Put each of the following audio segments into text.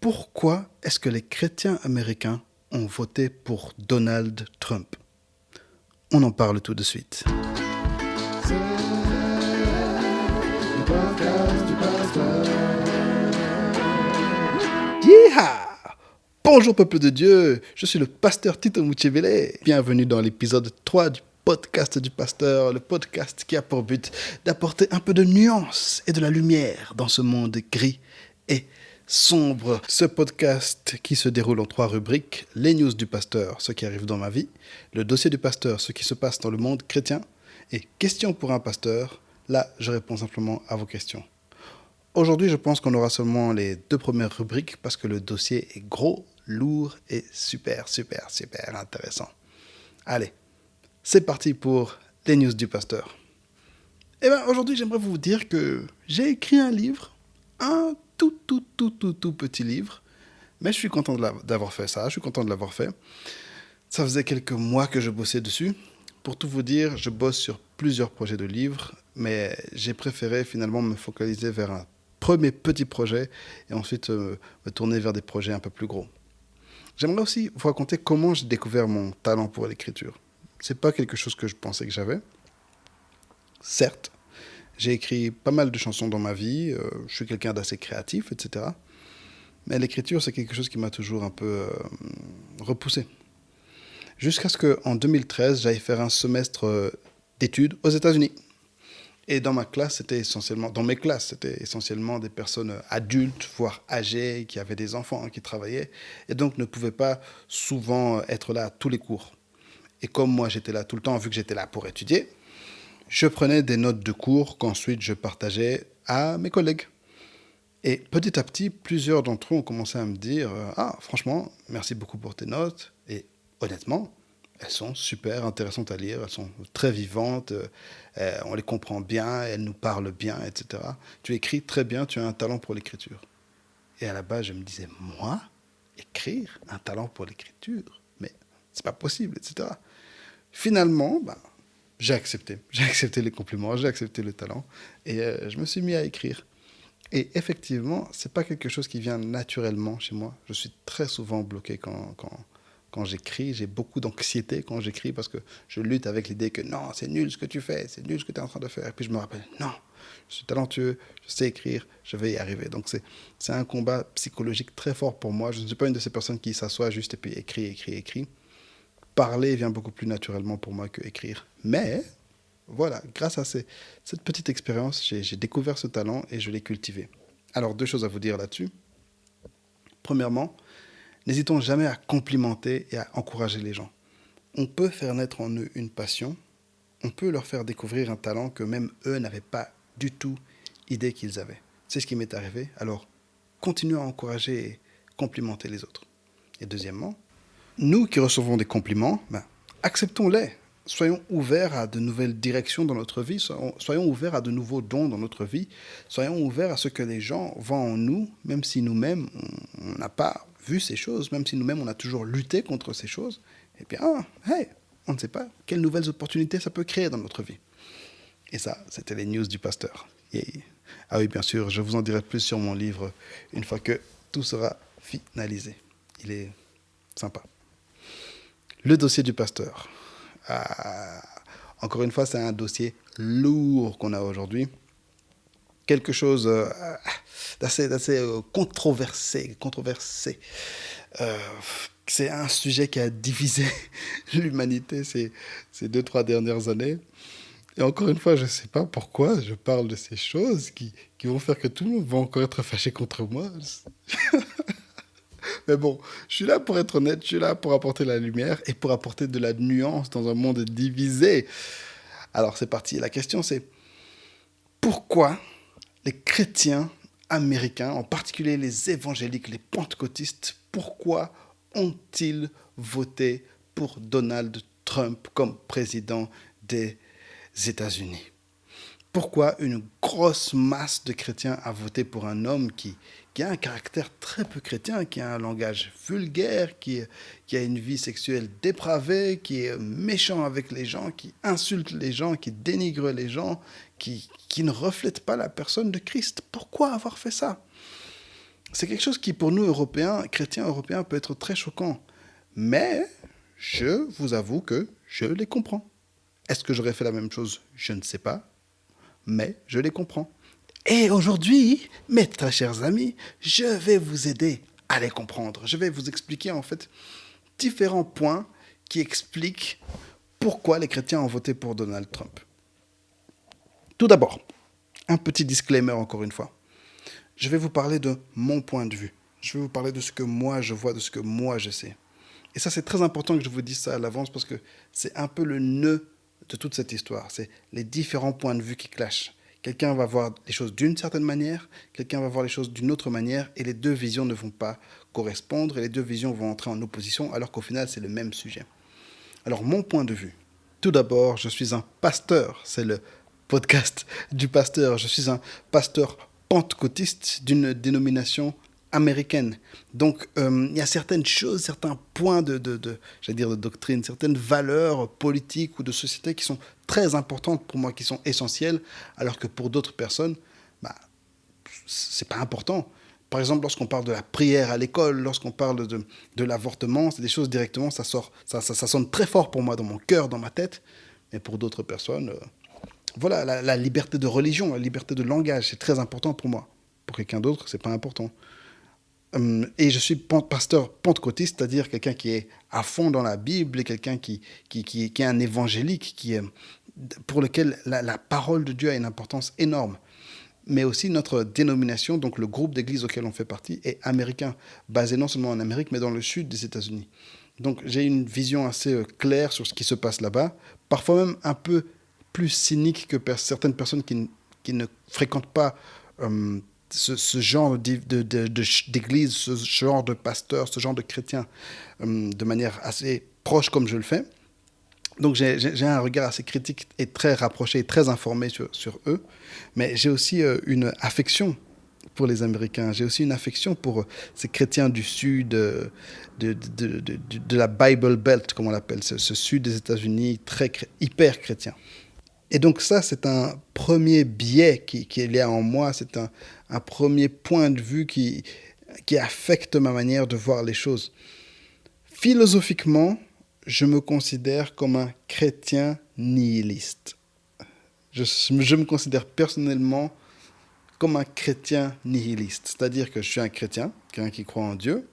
Pourquoi est-ce que les chrétiens américains ont voté pour Donald Trump? On en parle tout de suite. C'est le podcast du pasteur. Yeeha! Bonjour peuple de Dieu, je suis le pasteur Tito Muchevele. Bienvenue dans l'épisode 3 du podcast du pasteur, le podcast qui a pour but d'apporter un peu de nuance et de la lumière dans ce monde gris et sombre. Ce podcast qui se déroule en 3 rubriques: les news du pasteur, ce qui arrive dans ma vie, le dossier du pasteur, ce qui se passe dans le monde chrétien, et questions pour un pasteur. Là, je réponds simplement à vos questions. Aujourd'hui, je pense qu'on aura seulement les 2 premières rubriques parce que le dossier est gros, lourd et super intéressant. Allez, c'est parti pour les news du pasteur. Aujourd'hui, j'aimerais vous dire que j'ai écrit un livre, un tout petit livre, mais je suis content d'avoir fait ça, je suis content de l'avoir fait. Ça faisait quelques mois que je bossais dessus. Pour tout vous dire, je bosse sur plusieurs projets de livres, mais j'ai préféré finalement me focaliser vers un premier petit projet et ensuite me tourner vers des projets un peu plus gros. J'aimerais aussi vous raconter comment j'ai découvert mon talent pour l'écriture. C'est pas quelque chose que je pensais que j'avais. Certes, j'ai écrit pas mal de chansons dans ma vie, je suis quelqu'un d'assez créatif, etc. Mais l'écriture, c'est quelque chose qui m'a toujours un peu repoussé. Jusqu'à ce qu'en 2013, j'aille faire un semestre d'études aux États-Unis. Et dans mes classes, c'était essentiellement des personnes adultes, voire âgées, qui avaient des enfants, qui travaillaient, et donc ne pouvaient pas souvent être là à tous les cours. Et comme moi, j'étais là tout le temps, vu que j'étais là pour étudier, je prenais des notes de cours qu'ensuite je partageais à mes collègues. Et petit à petit, plusieurs d'entre eux ont commencé à me dire « Ah, franchement, merci beaucoup pour tes notes. » Et honnêtement, elles sont super intéressantes à lire, elles sont très vivantes, on les comprend bien, elles nous parlent bien, etc. Tu écris très bien, tu as un talent pour l'écriture. Et à la base, je me disais, moi, écrire, un talent pour l'écriture, mais c'est pas possible, etc. Finalement, j'ai accepté les compliments, j'ai accepté le talent, et je me suis mis à écrire. Et effectivement, c'est pas quelque chose qui vient naturellement chez moi. Je suis très souvent bloqué quand j'écris. J'ai beaucoup d'anxiété quand j'écris parce que je lutte avec l'idée que non, c'est nul ce que tu fais, c'est nul ce que tu es en train de faire. Et puis je me rappelle, non, je suis talentueux, je sais écrire, je vais y arriver. Donc c'est un combat psychologique très fort pour moi. Je ne suis pas une de ces personnes qui s'assoit juste et puis écrit. Parler vient beaucoup plus naturellement pour moi que écrire. Mais voilà, grâce à cette petite expérience, j'ai découvert ce talent et je l'ai cultivé. Alors, 2 choses à vous dire là-dessus. Premièrement, n'hésitons jamais à complimenter et à encourager les gens. On peut faire naître en eux une passion, on peut leur faire découvrir un talent que même eux n'avaient pas du tout idée qu'ils avaient. C'est ce qui m'est arrivé, alors continuons à encourager et complimenter les autres. Et deuxièmement, nous qui recevons des compliments, acceptons-les. Soyons ouverts à de nouvelles directions dans notre vie, soyons ouverts à de nouveaux dons dans notre vie, soyons ouverts à ce que les gens voient en nous, même si nous-mêmes, on n'a pas vu ces choses, même si nous-mêmes, on a toujours lutté contre ces choses. Eh bien, on ne sait pas quelles nouvelles opportunités ça peut créer dans notre vie. Et ça, c'était les news du pasteur. Ah oui, bien sûr, je vous en dirai plus sur mon livre une fois que tout sera finalisé. Il est sympa. Le dossier du pasteur. Encore une fois, c'est un dossier lourd qu'on a aujourd'hui. Quelque chose d'assez controversé. C'est un sujet qui a divisé l'humanité ces 2-3 dernières années. Et encore une fois, je ne sais pas pourquoi je parle de ces choses qui vont faire que tout le monde va encore être fâché contre moi. Mais bon, je suis là pour être honnête, je suis là pour apporter la lumière et pour apporter de la nuance dans un monde divisé. Alors c'est parti, la question c'est pourquoi les chrétiens américains, en particulier les évangéliques, les pentecôtistes, pourquoi ont-ils voté pour Donald Trump comme président des États-Unis? Pourquoi une grosse masse de chrétiens a voté pour un homme qui a un caractère très peu chrétien, qui a un langage vulgaire, qui a une vie sexuelle dépravée, qui est méchant avec les gens, qui insulte les gens, qui dénigre les gens, qui ne reflète pas la personne de Christ? Pourquoi avoir fait ça? C'est quelque chose qui, pour nous, Européens, chrétiens européens, peut être très choquant. Mais je vous avoue que je les comprends. Est-ce que j'aurais fait la même chose? Je ne sais pas, mais je les comprends. Et aujourd'hui, mes très chers amis, je vais vous aider à les comprendre. Je vais vous expliquer en fait différents points qui expliquent pourquoi les chrétiens ont voté pour Donald Trump. Tout d'abord, un petit disclaimer encore une fois. Je vais vous parler de mon point de vue. Je vais vous parler de ce que moi je vois, de ce que moi je sais. Et ça, c'est très important que je vous dise ça à l'avance parce que c'est un peu le nœud de toute cette histoire. C'est les différents points de vue qui clashent. Quelqu'un va voir les choses d'une certaine manière, quelqu'un va voir les choses d'une autre manière, et les deux visions ne vont pas correspondre, et les deux visions vont entrer en opposition, alors qu'au final, c'est le même sujet. Alors, mon point de vue. Tout d'abord, je suis un pasteur. C'est le podcast du pasteur. Je suis un pasteur pentecôtiste d'une dénomination américaine. Donc, il y a certaines choses, certains points j'allais dire de doctrine, certaines valeurs politiques ou de société qui sont très importantes pour moi, qui sont essentielles, alors que pour d'autres personnes, bah, c'est pas important. Par exemple, lorsqu'on parle de la prière à l'école, lorsqu'on parle de l'avortement, c'est des choses directement, ça sonne très fort pour moi dans mon cœur, dans ma tête. Mais pour d'autres personnes, voilà, la liberté de religion, la liberté de langage, c'est très important pour moi. Pour quelqu'un d'autre, c'est pas important. Et je suis pasteur pentecôtiste, c'est-à-dire quelqu'un qui est à fond dans la Bible, et quelqu'un qui est un évangélique, pour lequel la parole de Dieu a une importance énorme. Mais aussi notre dénomination, donc le groupe d'église auquel on fait partie, est américain, basé non seulement en Amérique, mais dans le sud des États-Unis. Donc j'ai une vision assez claire sur ce qui se passe là-bas, parfois même un peu plus cynique que certaines personnes qui ne fréquentent pas ce genre d'église, ce genre de pasteur, ce genre de chrétien, de manière assez proche comme je le fais. Donc j'ai un regard assez critique et très rapproché et très informé sur eux, mais j'ai aussi une affection pour les Américains. J'ai aussi une affection pour ces chrétiens du sud, de la Bible Belt, comme on l'appelle, ce sud des États-Unis, hyper chrétien. Et donc ça, c'est un premier biais qui est en moi, c'est un premier point de vue qui affecte ma manière de voir les choses. Philosophiquement, je me considère comme un chrétien nihiliste. Je me considère personnellement comme un chrétien nihiliste. C'est-à-dire que je suis un chrétien, quelqu'un qui croit en Dieu,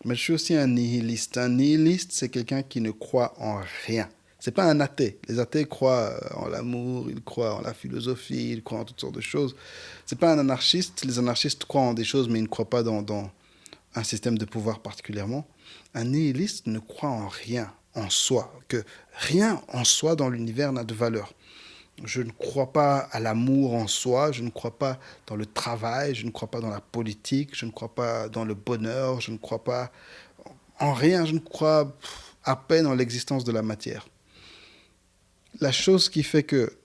mais je suis aussi un nihiliste. Un nihiliste, c'est quelqu'un qui ne croit en rien. C'est pas un athée. Les athées croient en l'amour, ils croient en la philosophie, ils croient en toutes sortes de choses. C'est pas un anarchiste. Les anarchistes croient en des choses, mais ils ne croient pas dans un système de pouvoir particulièrement. Un nihiliste ne croit en rien en soi, que rien en soi dans l'univers n'a de valeur. Je ne crois pas à l'amour en soi, je ne crois pas dans le travail, je ne crois pas dans la politique, je ne crois pas dans le bonheur, je ne crois pas en rien, je ne crois à peine en l'existence de la matière. La chose qui fait que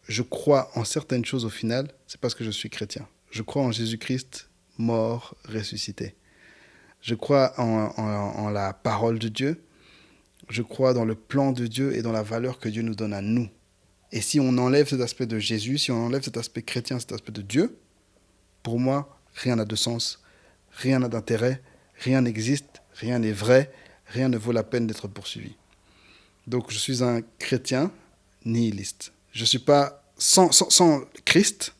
je crois en certaines choses au final, c'est parce que je suis chrétien. Je crois en Jésus-Christ, mort, ressuscité. Je crois en la parole de Dieu. Je crois dans le plan de Dieu et dans la valeur que Dieu nous donne à nous. Et si on enlève cet aspect de Jésus, si on enlève cet aspect chrétien, cet aspect de Dieu, pour moi, rien n'a de sens, rien n'a d'intérêt, rien n'existe, rien n'est vrai, rien ne vaut la peine d'être poursuivi. Donc je suis un chrétien nihiliste. Je ne suis pas sans Christ,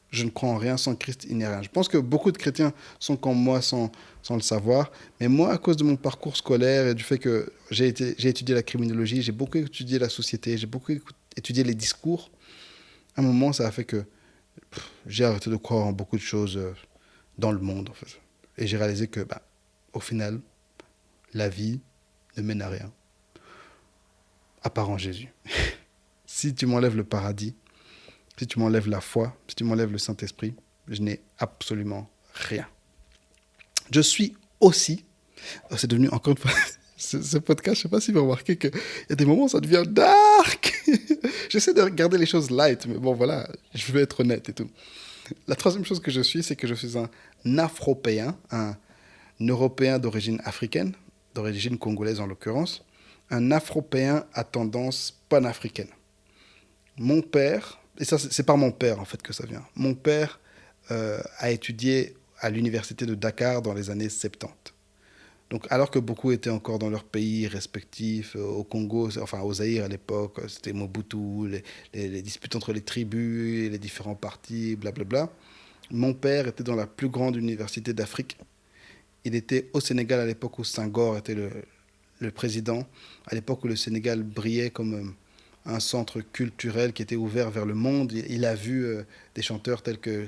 je ne crois en rien, sans Christ, il n'y a rien. Je pense que beaucoup de chrétiens sont comme moi sans le savoir. Mais moi, à cause de mon parcours scolaire et du fait que j'ai étudié la criminologie, j'ai beaucoup étudié la société, j'ai beaucoup étudié les discours, à un moment, ça a fait que j'ai arrêté de croire en beaucoup de choses dans le monde, en fait. Et j'ai réalisé que, au final, la vie ne mène à rien, à part en Jésus. Si tu m'enlèves le paradis, si tu m'enlèves la foi, si tu m'enlèves le Saint-Esprit, je n'ai absolument rien. Je suis aussi, c'est devenu encore une fois, ce podcast, je ne sais pas si vous remarquez qu'il y a des moments où ça devient dark. J'essaie de regarder les choses light, mais bon voilà, je vais être honnête et tout. La troisième chose que je suis, c'est que je suis un Afropéen, un Européen d'origine africaine, d'origine congolaise en l'occurrence, un Afropéen à tendance panafricaine. Mon père, et ça c'est par mon père en fait que ça vient, mon père a étudié à l'université de Dakar dans les années 70. Donc, alors que beaucoup étaient encore dans leur pays respectifs, au Congo, enfin au Zaïre à l'époque, c'était Mobutu, les disputes entre les tribus, les différents partis, blablabla. Mon père était dans la plus grande université d'Afrique. Il était au Sénégal à l'époque où Senghor était le président, à l'époque où le Sénégal brillait comme un centre culturel qui était ouvert vers le monde. Il a vu des chanteurs tels que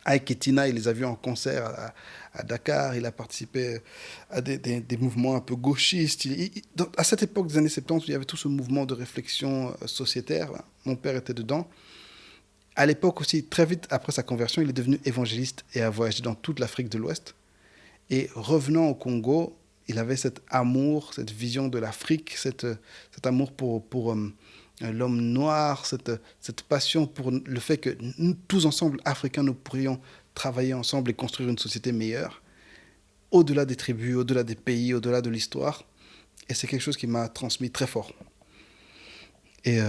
Ike et Tina, il les a vus en concert à Dakar. Il a participé à des mouvements un peu gauchistes. À cette époque des années 70, il y avait tout ce mouvement de réflexion sociétaire. Mon père était dedans. À l'époque aussi, très vite après sa conversion, il est devenu évangéliste et a voyagé dans toute l'Afrique de l'Ouest. Et revenant au Congo, il avait cet amour, cette vision de l'Afrique, cet amour pour l'homme noir, cette passion pour le fait que nous, tous ensemble, Africains, nous pourrions travailler ensemble et construire une société meilleure, au-delà des tribus, au-delà des pays, au-delà de l'histoire. Et c'est quelque chose qui m'a transmis très fort. Et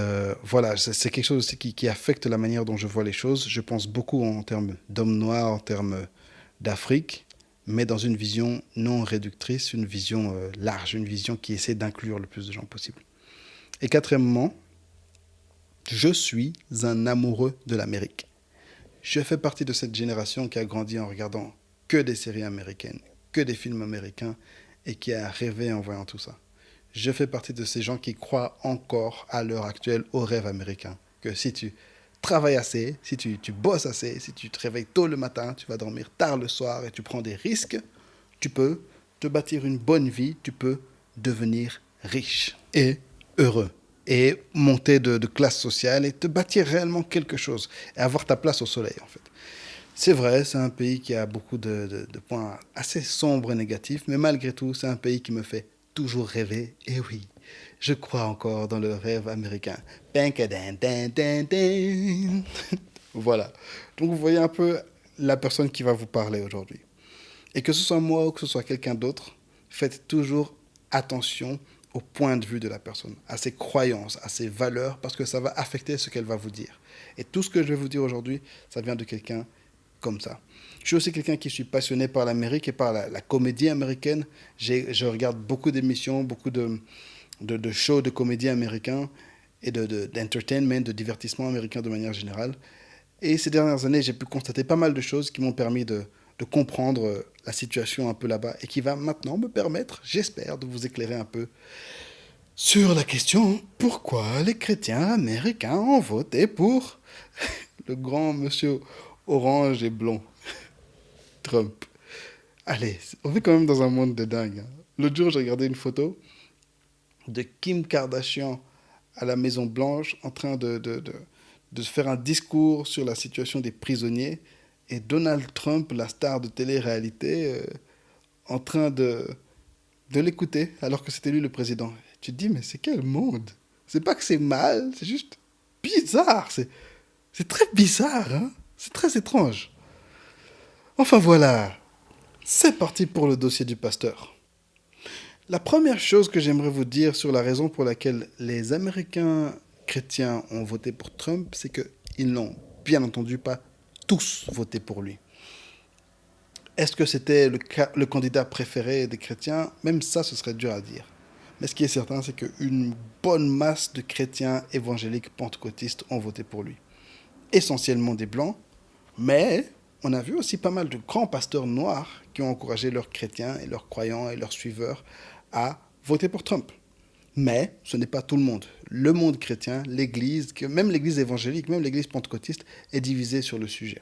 voilà, c'est quelque chose aussi qui affecte la manière dont je vois les choses. Je pense beaucoup en termes d'hommes noirs, en termes d'Afrique, mais dans une vision non réductrice, une vision large, une vision qui essaie d'inclure le plus de gens possible. Et quatrièmement, je suis un amoureux de l'Amérique. Je fais partie de cette génération qui a grandi en regardant que des séries américaines, que des films américains, et qui a rêvé en voyant tout ça. Je fais partie de ces gens qui croient encore à l'heure actuelle au rêve américain. Que si tu travailles assez, si tu bosses assez, si tu te réveilles tôt le matin, tu vas dormir tard le soir et tu prends des risques, tu peux te bâtir une bonne vie, tu peux devenir riche et heureux. Et monter de classe sociale et te bâtir réellement quelque chose. Et avoir ta place au soleil, en fait. C'est vrai, c'est un pays qui a beaucoup de points assez sombres et négatifs, mais malgré tout, c'est un pays qui me fait toujours rêver. Et oui, je crois encore dans le rêve américain. Voilà. Donc vous voyez un peu la personne qui va vous parler aujourd'hui. Et que ce soit moi ou que ce soit quelqu'un d'autre, faites toujours attention au point de vue de la personne, à ses croyances, à ses valeurs, parce que ça va affecter ce qu'elle va vous dire. Et tout ce que je vais vous dire aujourd'hui, ça vient de quelqu'un comme ça. Je suis aussi quelqu'un qui suis passionné par l'Amérique et par la comédie américaine. Je regarde beaucoup d'émissions, beaucoup de shows de comédie américains et d'entertainment, de divertissement américain de manière générale. Et ces dernières années, j'ai pu constater pas mal de choses qui m'ont permis de comprendre la situation un peu là-bas et qui va maintenant me permettre, j'espère, de vous éclairer un peu sur la question pourquoi les chrétiens américains ont voté pour le grand monsieur orange et blond, Trump. Allez, on vit quand même dans un monde de dingue. L'autre jour, j'ai regardé une photo de Kim Kardashian à la Maison Blanche en train de faire un discours sur la situation des prisonniers et Donald Trump, la star de télé-réalité, en train de l'écouter alors que c'était lui le président. Tu te dis, mais c'est quel monde? C'est pas que c'est mal, c'est juste bizarre. C'est très bizarre, hein? C'est très étrange. Enfin voilà, c'est parti pour le dossier du pasteur. La première chose que j'aimerais vous dire sur la raison pour laquelle les Américains chrétiens ont voté pour Trump, c'est qu'ils n'ont bien entendu pas tous voté pour lui. Est-ce que c'était le candidat préféré des chrétiens? Même ça, ce serait dur à dire. Mais ce qui est certain, c'est qu'une bonne masse de chrétiens évangéliques pentecôtistes ont voté pour lui. Essentiellement des blancs, mais on a vu aussi pas mal de grands pasteurs noirs qui ont encouragé leurs chrétiens et leurs croyants et leurs suiveurs à voter pour Trump. Mais ce n'est pas tout le monde. Le monde chrétien, l'Église, même l'Église évangélique, même l'Église pentecôtiste est divisée sur le sujet.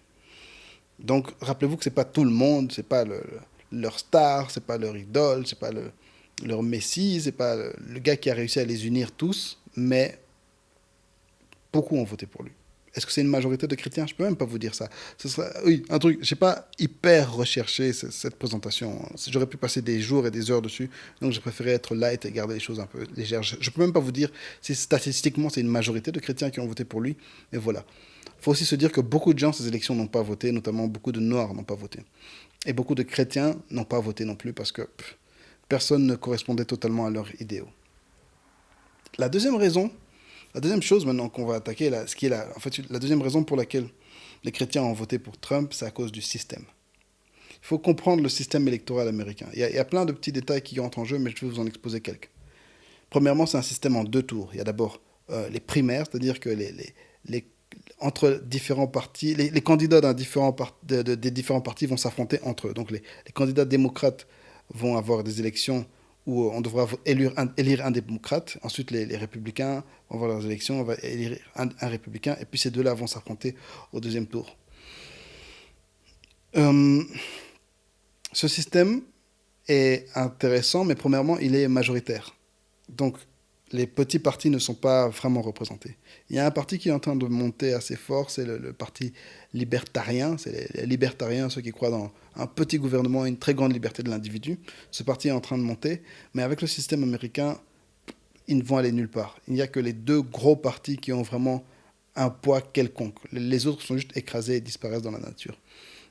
Donc rappelez-vous que ce n'est pas tout le monde, ce n'est pas leur star, ce n'est pas leur idole, ce n'est pas leur messie, ce n'est pas le gars qui a réussi à les unir tous, mais beaucoup ont voté pour lui. Est-ce que c'est une majorité de chrétiens? Je ne peux même pas vous dire ça. Ce sera, oui, un truc, je n'ai pas hyper recherché cette présentation. J'aurais pu passer des jours et des heures dessus, donc j'ai préféré être light et garder les choses un peu légères. Je ne peux même pas vous dire si statistiquement c'est une majorité de chrétiens qui ont voté pour lui, mais voilà. Il faut aussi se dire que beaucoup de gens, ces élections, n'ont pas voté, notamment beaucoup de Noirs n'ont pas voté. Et beaucoup de chrétiens n'ont pas voté non plus parce que personne ne correspondait totalement à leurs idéaux. La deuxième chose maintenant qu'on va attaquer, en fait, la deuxième raison pour laquelle les chrétiens ont voté pour Trump, c'est à cause du système. Il faut comprendre le système électoral américain. Il y a plein de petits détails qui entrent en jeu, mais je vais vous en exposer quelques. Premièrement, c'est un système en 2 tours. Il y a d'abord les primaires, c'est-à-dire que les- entre différents partis, les candidats des différents partis vont s'affronter entre eux. Donc les candidats démocrates vont avoir des élections où on devra élire un démocrate. Ensuite, les républicains vont avoir leurs élections, on va élire un républicain. Et puis ces deux-là vont s'affronter au deuxième tour. Euh, Ce système est intéressant, mais premièrement, il est majoritaire. Donc, les petits partis ne sont pas vraiment représentés. Il y a un parti qui est en train de monter assez fort, c'est le parti libertarien. C'est les libertariens, ceux qui croient dans un petit gouvernement et une très grande liberté de l'individu. Ce parti est en train de monter, mais avec le système américain, ils ne vont aller nulle part. Il n'y a que les deux gros partis qui ont vraiment un poids quelconque. Les autres sont juste écrasés et disparaissent dans la nature.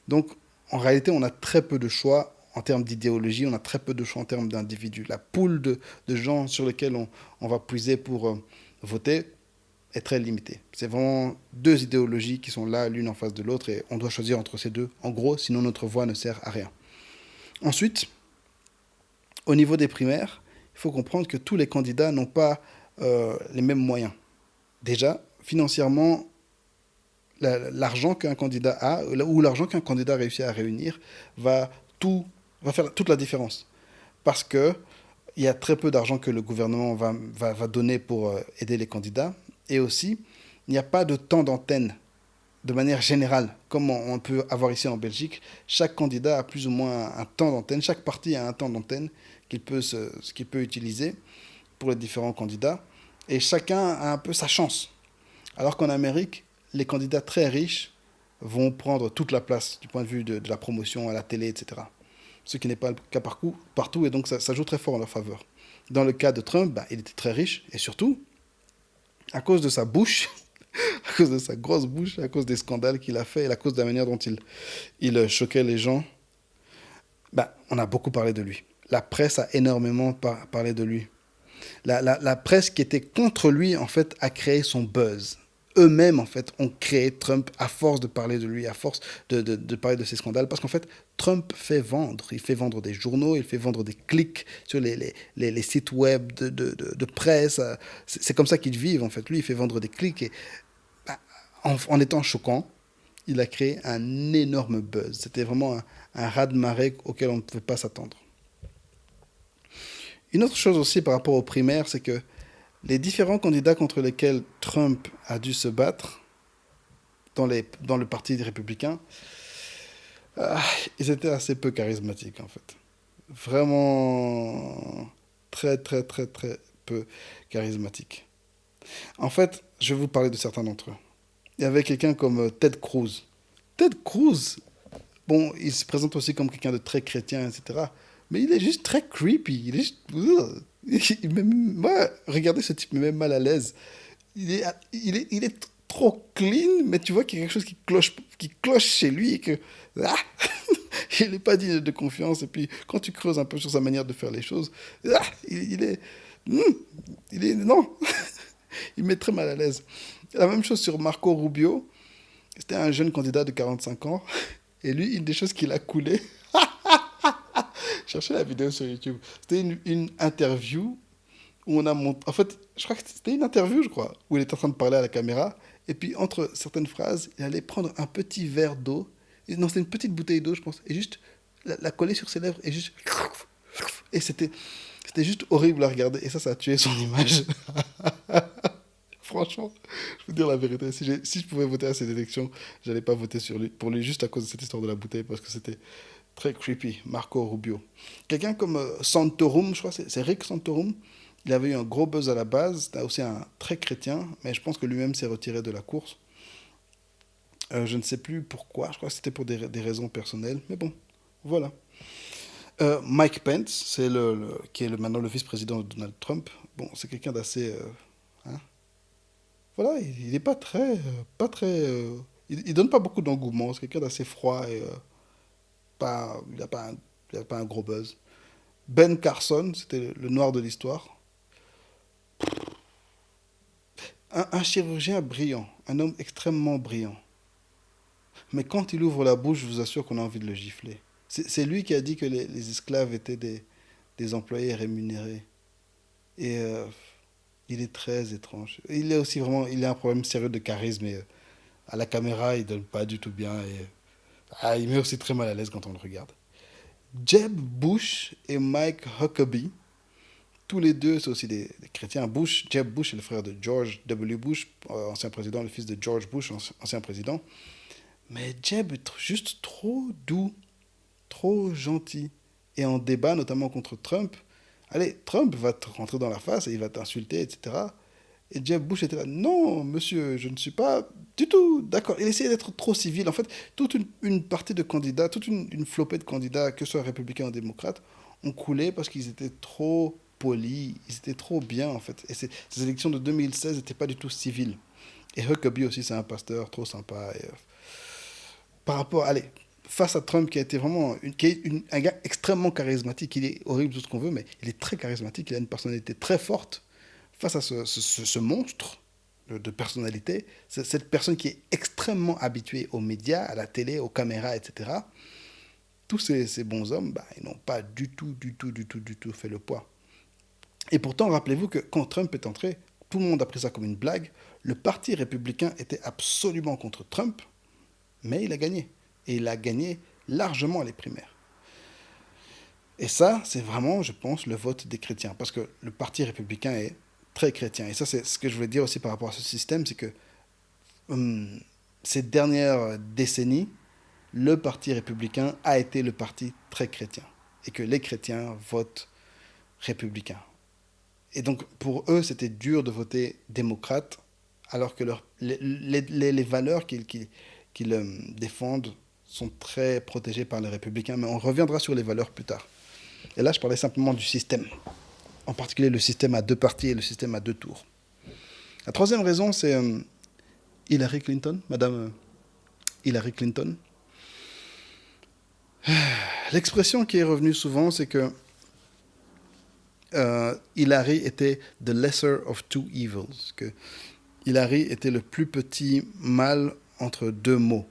Donc, en réalité, on a très peu de choix en termes d'idéologie, on a très peu de choix en termes d'individus. La poule de gens sur lesquels on va puiser pour voter est très limitée. C'est vraiment deux idéologies qui sont là, l'une en face de l'autre, et on doit choisir entre ces deux, en gros, sinon notre voix ne sert à rien. Ensuite, au niveau des primaires, il faut comprendre que tous les candidats n'ont pas les mêmes moyens. Déjà, financièrement, l'argent qu'un candidat a, ou l'argent qu'un candidat réussit à réunir, va, va faire toute la différence. Parce que il y a très peu d'argent que le gouvernement va donner pour aider les candidats. Et aussi, il n'y a pas de temps d'antenne de manière générale, comme on peut avoir ici en Belgique. Chaque candidat a plus ou moins un temps d'antenne, chaque parti a un temps d'antenne qu'il peut utiliser pour les différents candidats. Et chacun a un peu sa chance. Alors qu'en Amérique, les candidats très riches vont prendre toute la place du point de vue de la promotion à la télé, etc. Ce qui n'est pas le cas partout, et donc ça joue très fort en leur faveur. Dans le cas de Trump, bah, il était très riche, et surtout, à cause de sa bouche, à cause de sa grosse bouche, à cause des scandales qu'il a fait, et à cause de la manière dont il choquait les gens, bah, on a beaucoup parlé de lui. La presse a énormément parlé de lui. La presse qui était contre lui, en fait, a créé son buzz. Eux-mêmes, en fait, ont créé Trump à force de parler de lui, à force de parler de ses scandales. Parce qu'en fait, Trump fait vendre. Il fait vendre des journaux, il fait vendre des clics sur les sites web de presse. C'est comme ça qu'ils vivent, en fait. Lui, il fait vendre des clics. Et bah, en étant choquant, il a créé un énorme buzz. C'était vraiment un raz-de-marée auquel on ne pouvait pas s'attendre. Une autre chose aussi par rapport aux primaires, c'est que les différents candidats contre lesquels Trump a dû se battre dans le parti républicain, ah, ils étaient assez peu charismatiques en fait. Vraiment très très très très peu charismatiques. En fait, je vais vous parler de certains d'entre eux. Il y avait quelqu'un comme Ted Cruz. Ted Cruz, bon, il se présente aussi comme quelqu'un de très chrétien, etc. Mais il est juste très creepy. Il est juste... Moi, regardez ce type, me met mal à l'aise. Il est trop clean, mais tu vois qu'il y a quelque chose qui cloche chez lui et que... Ah, il n'est pas digne de confiance. Et puis, quand tu creuses un peu sur sa manière de faire les choses, ah, il est... hmm, il est... Non, il met très mal à l'aise. La même chose sur Marco Rubio. C'était un jeune candidat de 45 ans. Et lui, une des choses qu'il a coulé, cherchez la vidéo sur YouTube. C'était une interview où on a montré. En fait, je crois que c'était une interview, je crois, où il était en train de parler à la caméra. Et puis, entre certaines phrases, il allait prendre un petit verre d'eau. Non, c'était une petite bouteille d'eau, je pense. Et juste la coller sur ses lèvres. Et juste. Et c'était juste horrible à regarder. Et ça a tué son image. Franchement, je vous dire la vérité. Si je pouvais voter à ces élections, j'allais pas voter pour lui juste à cause de cette histoire de la bouteille. Parce que c'était très creepy, Marco Rubio. Quelqu'un comme Santorum, je crois, c'est Rick Santorum. Il avait eu un gros buzz à la base. C'était aussi un très chrétien, mais je pense que lui-même s'est retiré de la course. Je ne sais plus pourquoi. Je crois que c'était pour des raisons personnelles. Mais bon, voilà. Mike Pence, qui est maintenant le vice-président de Donald Trump. Bon, c'est quelqu'un d'assez... hein. Voilà, il n'est pas très... il donne pas beaucoup d'engouement. C'est quelqu'un d'assez froid et il a pas un gros buzz. Ben Carson, c'était le noir de l'histoire. Un chirurgien brillant, un homme extrêmement brillant. Mais quand il ouvre la bouche, je vous assure qu'on a envie de le gifler. C'est lui qui a dit que les esclaves étaient des employés rémunérés. Et il est très étrange. Il est aussi vraiment, il a un problème sérieux de charisme. Et, à la caméra, il donne pas du tout bien. Et, il met aussi très mal à l'aise quand on le regarde. Jeb Bush et Mike Huckabee, tous les deux, c'est aussi des chrétiens. Jeb Bush est le frère de George W. Bush, ancien président, le fils de George Bush, ancien président. Mais Jeb est juste trop doux, trop gentil. Et en débat, notamment contre Trump, allez, Trump va te rentrer dans la face et il va t'insulter, etc. Et Jeb Bush était là, non, monsieur, je ne suis pas du tout d'accord. Il essayait d'être trop civil. En fait, toute une partie de candidats, toute une flopée de candidats, que ce soit républicains ou démocrates, ont coulé parce qu'ils étaient trop polis, ils étaient trop bien, en fait. Et ces élections de 2016 n'étaient pas du tout civiles. Et Huckabee aussi, c'est un pasteur trop sympa. Et, par rapport, allez, face à Trump qui a été vraiment un gars extrêmement charismatique, il est horrible tout ce qu'on veut, mais il est très charismatique, il a une personnalité très forte. Face à ce monstre de personnalité, cette personne qui est extrêmement habituée aux médias, à la télé, aux caméras, etc., tous ces bons hommes, bah, ils n'ont pas du tout fait le poids. Et pourtant, rappelez-vous que quand Trump est entré, tout le monde a pris ça comme une blague. Le parti républicain était absolument contre Trump, mais il a gagné. Et il a gagné largement les primaires. Et ça, c'est vraiment, je pense, le vote des chrétiens. Parce que le parti républicain est très chrétien. Et ça, c'est ce que je voulais dire aussi par rapport à ce système, c'est que ces dernières décennies, le parti républicain a été le parti très chrétien. Et que les chrétiens votent républicain. Et donc, pour eux, c'était dur de voter démocrate, alors que les valeurs qu'ils défendent sont très protégées par les républicains. Mais on reviendra sur les valeurs plus tard. Et là, je parlais simplement du système. En particulier le système à deux partis et le système à deux tours. La troisième raison, c'est Hillary Clinton, Madame Hillary Clinton. L'expression qui est revenue souvent, c'est que Hillary était the lesser of two evils, que Hillary était le plus petit mal entre deux maux.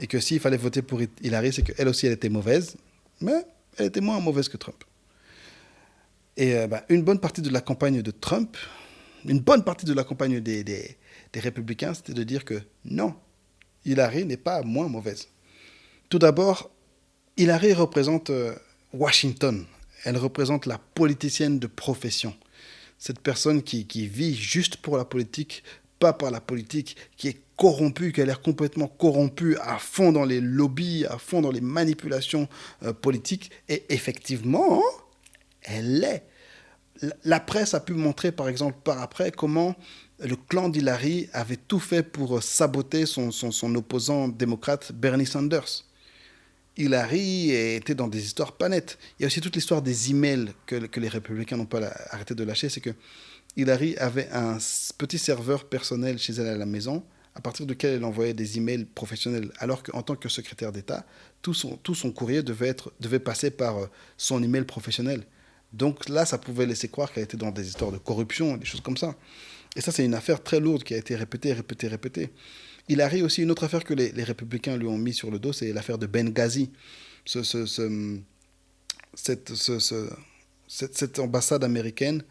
Et que s'il fallait voter pour Hillary, c'est qu'elle aussi, elle était mauvaise, mais elle était moins mauvaise que Trump. Et une bonne partie de la campagne de Trump, une bonne partie de la campagne des républicains, c'était de dire que non, Hillary n'est pas moins mauvaise. Tout d'abord, Hillary représente Washington. Elle représente la politicienne de profession. Cette personne qui vit juste pour la politique, pas par la politique, qui est corrompue, qui a l'air complètement corrompue, à fond dans les lobbies, à fond dans les manipulations politiques. Et effectivement, elle l'est. La presse a pu montrer, par exemple, par après, comment le clan d'Hillary avait tout fait pour saboter son opposant démocrate, Bernie Sanders. Hillary était dans des histoires pas nettes. Il y a aussi toute l'histoire des emails que les républicains n'ont pas arrêté de lâcher. C'est que Hillary avait un petit serveur personnel chez elle à la maison, à partir duquel elle envoyait des emails professionnels, alors qu'en tant que secrétaire d'État, tout son courrier devait passer par son email professionnel. Donc là, ça pouvait laisser croire qu'elle était dans des histoires de corruption, des choses comme ça. Et ça, c'est une affaire très lourde qui a été répétée. Hillary aussi, une autre affaire que les républicains lui ont mis sur le dos, c'est l'affaire de Benghazi. Cette ambassade américaine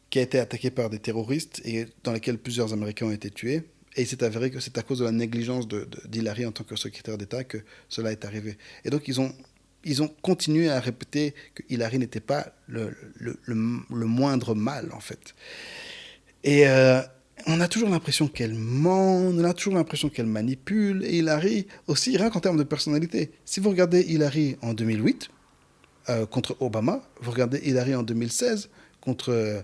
qui a été attaquée par des terroristes et dans laquelle plusieurs Américains ont été tués. Et il s'est avéré que c'est à cause de la négligence d'Hillary en tant que secrétaire d'État que cela est arrivé. Et donc, ils ont continué à répéter que Hillary n'était pas le moindre mal, en fait. Et on a toujours l'impression qu'elle ment, on a toujours l'impression qu'elle manipule. Et Hillary, aussi, rien qu'en termes de personnalité. Si vous regardez Hillary en 2008, contre Obama, vous regardez Hillary en 2016, contre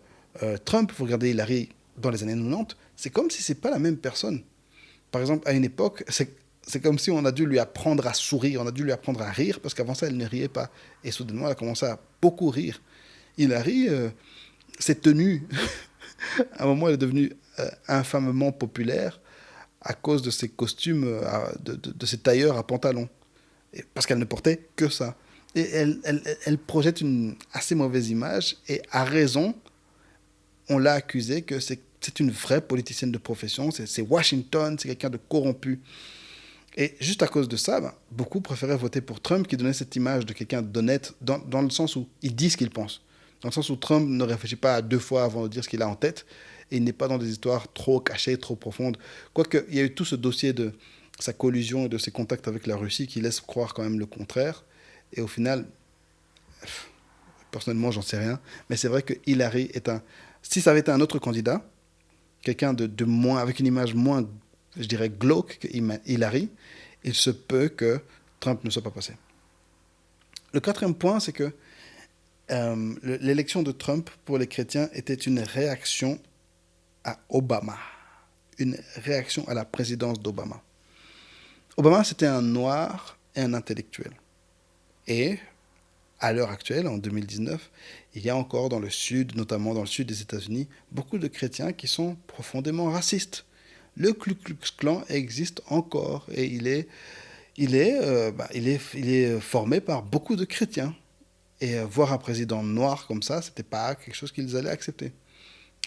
Trump, vous regardez Hillary dans les années 90, c'est comme si ce n'est pas la même personne. Par exemple, à une époque, c'est comme si on a dû lui apprendre à sourire, on a dû lui apprendre à rire, parce qu'avant ça, elle ne riait pas. Et soudainement, elle a commencé à beaucoup rire. Hillary s'est tenue. À un moment, elle est devenue infamement populaire à cause de ses costumes, de ses tailleurs à pantalon. Parce qu'elle ne portait que ça. Et elle projette une assez mauvaise image, et à raison, on l'a accusée que c'est une vraie politicienne de profession, c'est Washington, c'est quelqu'un de corrompu. Et juste à cause de ça, beaucoup préféraient voter pour Trump qui donnait cette image de quelqu'un d'honnête dans le sens où il dit ce qu'il pense. Dans le sens où Trump ne réfléchit pas à deux fois avant de dire ce qu'il a en tête et il n'est pas dans des histoires trop cachées, trop profondes. Quoique, il y a eu tout ce dossier de sa collusion et de ses contacts avec la Russie qui laisse croire quand même le contraire. Et au final, personnellement, j'en sais rien. Mais c'est vrai que Hillary est un... Si ça avait été un autre candidat, quelqu'un de moins, avec une image moins, je dirais, glauque que Hillary, il se peut que Trump ne soit pas passé. Le quatrième point, c'est que l'élection de Trump pour les chrétiens était une réaction à Obama, une réaction à la présidence d'Obama. Obama, c'était un noir et un intellectuel. Et à l'heure actuelle, en 2019, il y a encore dans le sud, notamment dans le sud des États-Unis, beaucoup de chrétiens qui sont profondément racistes. Le Ku Klux Klan existe encore et il est formé par beaucoup de chrétiens. Et voir un président noir comme ça, c'était pas quelque chose qu'ils allaient accepter.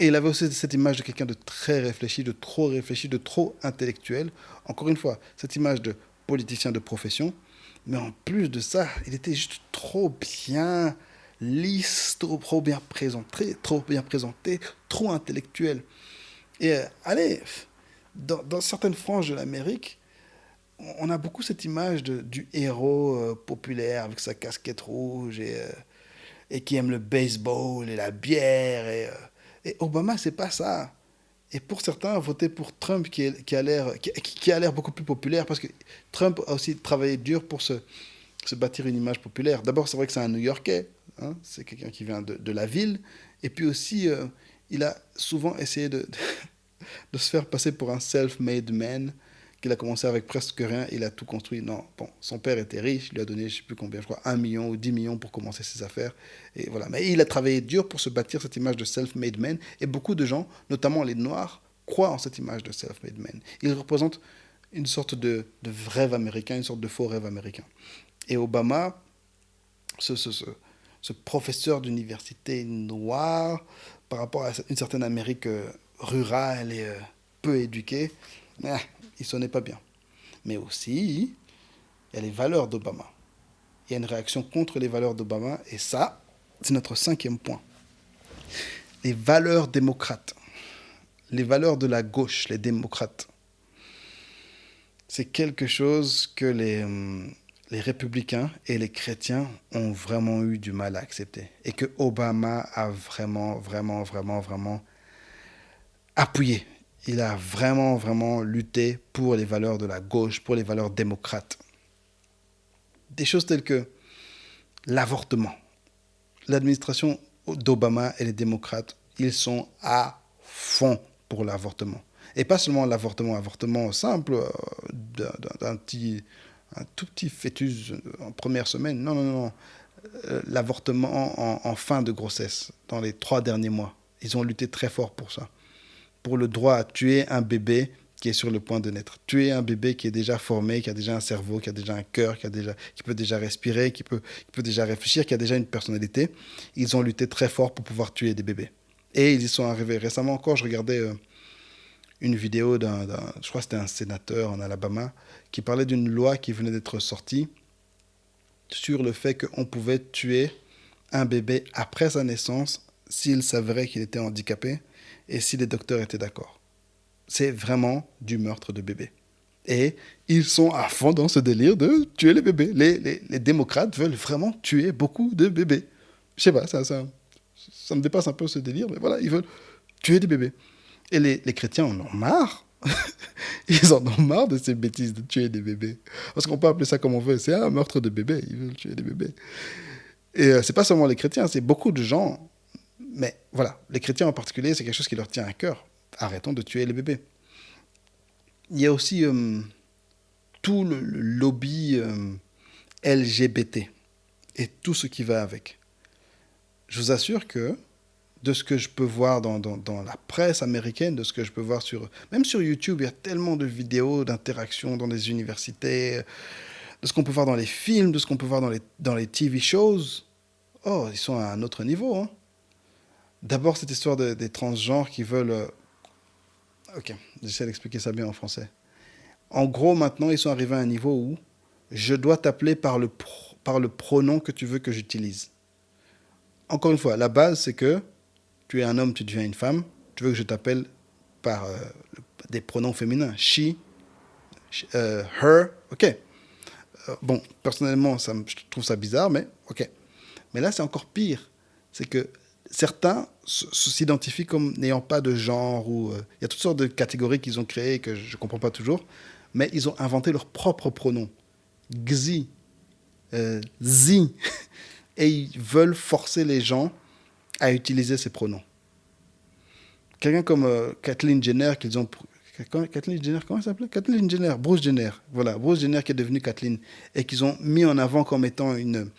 Et il avait aussi cette image de quelqu'un de très réfléchi, de trop intellectuel. Encore une fois, cette image de politicien de profession. Mais en plus de ça, il était juste trop bien lisse, trop bien présenté, trop intellectuel. Et allez, dans certaines franges de l'Amérique, on a beaucoup cette image du héros populaire avec sa casquette rouge et qui aime le baseball et la bière. Et Obama, c'est pas ça. Et pour certains, voter pour Trump qui a l'air beaucoup plus populaire parce que Trump a aussi travaillé dur pour se bâtir une image populaire. D'abord, c'est vrai que c'est un New-Yorkais, hein, c'est quelqu'un qui vient de la ville. Et puis aussi, il a souvent essayé de se faire passer pour un self-made man, qu'il a commencé avec presque rien, il a tout construit. Non, bon, son père était riche, il lui a donné, je ne sais plus combien, je crois, 1 million ou 10 millions pour commencer ses affaires. Et voilà. Mais il a travaillé dur pour se bâtir cette image de self-made man. Et beaucoup de gens, notamment les Noirs, croient en cette image de self-made man. Il représente une sorte de rêve américain, une sorte de faux rêve américain. Et Obama, ce professeur d'université noir, par rapport à une certaine Amérique rurale et peu éduquée, il sonnait pas bien. Mais aussi, il y a les valeurs d'Obama. Il y a une réaction contre les valeurs d'Obama, et ça, c'est notre cinquième point. Les valeurs démocrates, les valeurs de la gauche, les démocrates, c'est quelque chose que les républicains et les chrétiens ont vraiment eu du mal à accepter. Et que Obama a vraiment appuyé. Il a vraiment lutté pour les valeurs de la gauche, pour les valeurs démocrates. Des choses telles que l'avortement. L'administration d'Obama et les démocrates, ils sont à fond pour l'avortement. Et pas seulement l'avortement simple d'un tout petit fœtus en première semaine. Non. L'avortement en fin de grossesse, dans les 3 derniers mois. Ils ont lutté très fort pour ça. Pour le droit à tuer un bébé qui est sur le point de naître. Tuer un bébé qui est déjà formé, qui a déjà un cerveau, qui a déjà un cœur, qui peut déjà respirer, qui peut déjà réfléchir, qui a déjà une personnalité. Ils ont lutté très fort pour pouvoir tuer des bébés. Et ils y sont arrivés. Récemment encore, je regardais une vidéo je crois que c'était un sénateur en Alabama, qui parlait d'une loi qui venait d'être sortie sur le fait qu'on pouvait tuer un bébé après sa naissance s'il s'avérait qu'il était handicapé et si les docteurs étaient d'accord. C'est vraiment du meurtre de bébé. Et ils sont à fond dans ce délire de tuer les bébés. Les démocrates veulent vraiment tuer beaucoup de bébés. Je sais pas, ça me dépasse un peu ce délire, mais voilà, ils veulent tuer des bébés. Et les chrétiens en ont marre. Ils en ont marre de ces bêtises de tuer des bébés. Parce qu'on peut appeler ça comme on veut. C'est un meurtre de bébés. Ils veulent tuer des bébés. Et c'est pas seulement les chrétiens, c'est beaucoup de gens. Mais voilà, les chrétiens en particulier, c'est quelque chose qui leur tient à cœur. Arrêtons de tuer les bébés. Il y a aussi tout le lobby LGBT et tout ce qui va avec. Je vous assure que de ce que je peux voir dans la presse américaine, de ce que je peux voir même sur YouTube, il y a tellement de vidéos d'interactions dans des universités, de ce qu'on peut voir dans les films, de ce qu'on peut voir dans les TV shows. Oh, ils sont à un autre niveau. Hein. D'abord, cette histoire des transgenres qui veulent... Ok, j'essaie d'expliquer ça bien en français. En gros, maintenant, ils sont arrivés à un niveau où je dois t'appeler par le pronom que tu veux que j'utilise. Encore une fois, la base, c'est que tu es un homme, tu deviens une femme. Tu veux que je t'appelle par des pronoms féminins. Her, ok. Bon, personnellement, je trouve ça bizarre, mais ok. Mais là, c'est encore pire. C'est que certains s'identifient comme n'ayant pas de genre, ou il y a toutes sortes de catégories qu'ils ont créées que je ne comprends pas toujours, mais ils ont inventé leurs propres pronoms. Xi, Zi, et ils veulent forcer les gens à utiliser ces pronoms. Quelqu'un comme Kathleen Jenner, qu'ils ont... Kathleen Jenner, comment elle s'appelait? Kathleen Jenner, Bruce Jenner. Voilà, Bruce Jenner qui est devenue Kathleen, et qu'ils ont mis en avant comme étant une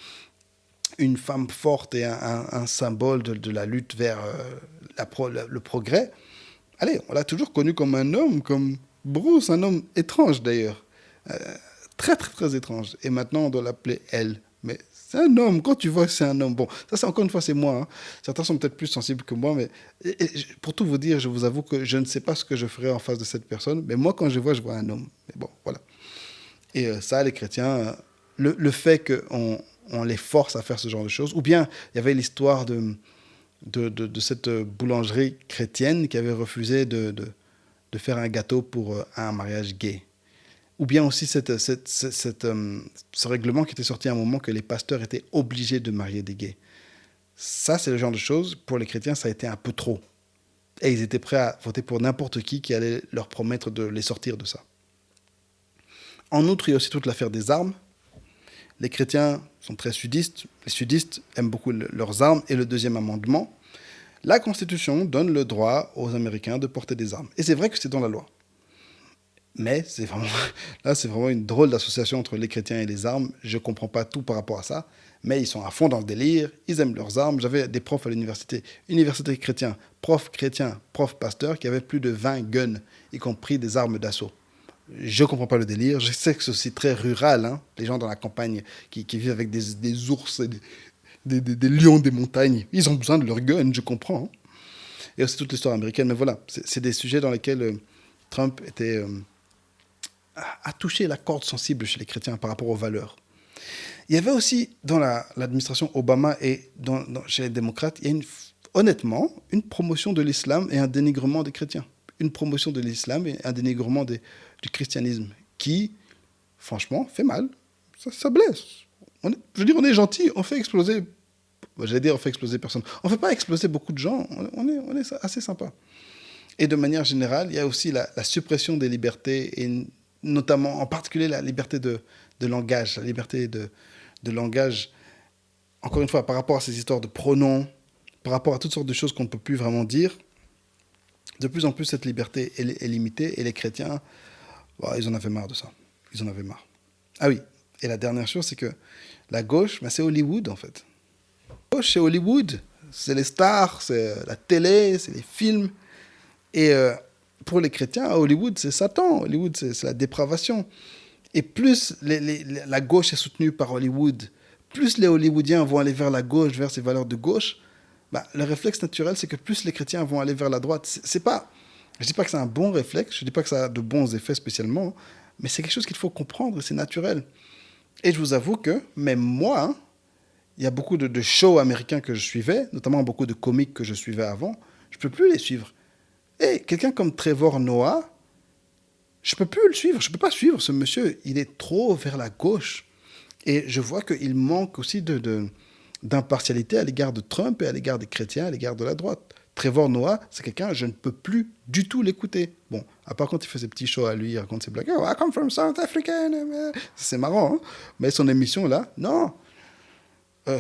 femme forte et un symbole de la lutte vers le progrès. Allez, on l'a toujours connu comme un homme, comme Bruce, un homme étrange d'ailleurs. Euh, Très, très, très étrange. Et maintenant, on doit l'appeler elle. Mais c'est un homme. Quand tu vois que c'est un homme, bon, ça, c'est encore une fois, c'est moi. Hein. Certains sont peut-être plus sensibles que moi, mais pour tout vous dire, je vous avoue que je ne sais pas ce que je ferai en face de cette personne. Mais moi, quand je vois un homme. Mais bon, voilà. Et ça, les chrétiens, le fait qu'on les force à faire ce genre de choses, ou bien il y avait l'histoire de cette boulangerie chrétienne qui avait refusé de faire un gâteau pour un mariage gay. Ou bien aussi ce règlement qui était sorti à un moment que les pasteurs étaient obligés de marier des gays. Ça, c'est le genre de choses, pour les chrétiens, ça a été un peu trop. Et ils étaient prêts à voter pour n'importe qui allait leur promettre de les sortir de ça. En outre, il y a aussi toute l'affaire des armes. Les chrétiens sont très sudistes. Les sudistes aiment beaucoup leurs armes. Et le deuxième amendement, la Constitution donne le droit aux Américains de porter des armes. Et c'est vrai que c'est dans la loi. Mais là, c'est vraiment une drôle d'association entre les chrétiens et les armes. Je ne comprends pas tout par rapport à ça. Mais ils sont à fond dans le délire. Ils aiment leurs armes. J'avais des profs à l'université. Université chrétien, prof pasteur, qui avaient plus de 20 guns, y compris des armes d'assaut. Je ne comprends pas le délire. Je sais que c'est aussi très rural. Hein. Les gens dans la campagne qui vivent avec des ours et des lions des montagnes. Ils ont besoin de leurs guns, je comprends. Hein. Et c'est toute l'histoire américaine. Mais voilà, c'est des sujets dans lesquels Trump a touché la corde sensible chez les chrétiens par rapport aux valeurs. Il y avait aussi dans l'administration Obama et chez les démocrates, il y a honnêtement une promotion de l'islam et un dénigrement des chrétiens. Une promotion de l'islam et un dénigrement du christianisme qui, franchement, fait mal. Ça blesse. Je veux dire, on est gentil, on fait exploser... J'allais dire on fait exploser personne. On ne fait pas exploser beaucoup de gens, on est assez sympa. Et de manière générale, il y a aussi la suppression des libertés, et notamment, en particulier, la liberté de langage, la liberté de langage, encore une fois, par rapport à ces histoires de pronoms, par rapport à toutes sortes de choses qu'on ne peut plus vraiment dire. De plus en plus, cette liberté est limitée, et les chrétiens, bon, ils en avaient marre de ça. Ils en avaient marre. Ah oui, et la dernière chose, c'est que la gauche, c'est Hollywood, en fait. La gauche, c'est Hollywood. C'est les stars, c'est la télé, c'est les films. Et pour les chrétiens, à Hollywood, c'est Satan. Hollywood, c'est la dépravation. Et plus la gauche est soutenue par Hollywood, plus les Hollywoodiens vont aller vers la gauche, vers ces valeurs de gauche, le réflexe naturel, c'est que plus les chrétiens vont aller vers la droite. Je ne dis pas que c'est un bon réflexe, je ne dis pas que ça a de bons effets spécialement, mais c'est quelque chose qu'il faut comprendre, c'est naturel. Et je vous avoue que, même moi, hein, il y a beaucoup de shows américains que je suivais, notamment beaucoup de comiques que je suivais avant, je ne peux plus les suivre. Et quelqu'un comme Trevor Noah, je ne peux plus le suivre, je ne peux pas suivre ce monsieur, il est trop vers la gauche. Et je vois qu'il manque aussi d'impartialité à l'égard de Trump et à l'égard des chrétiens, à l'égard de la droite. Trevor Noah, c'est quelqu'un, je ne peux plus du tout l'écouter. Bon, à part quand il fait ses petits shows à lui, il raconte ses blagues. Oh, I come from South Africa. C'est marrant, hein? Mais son émission là, non.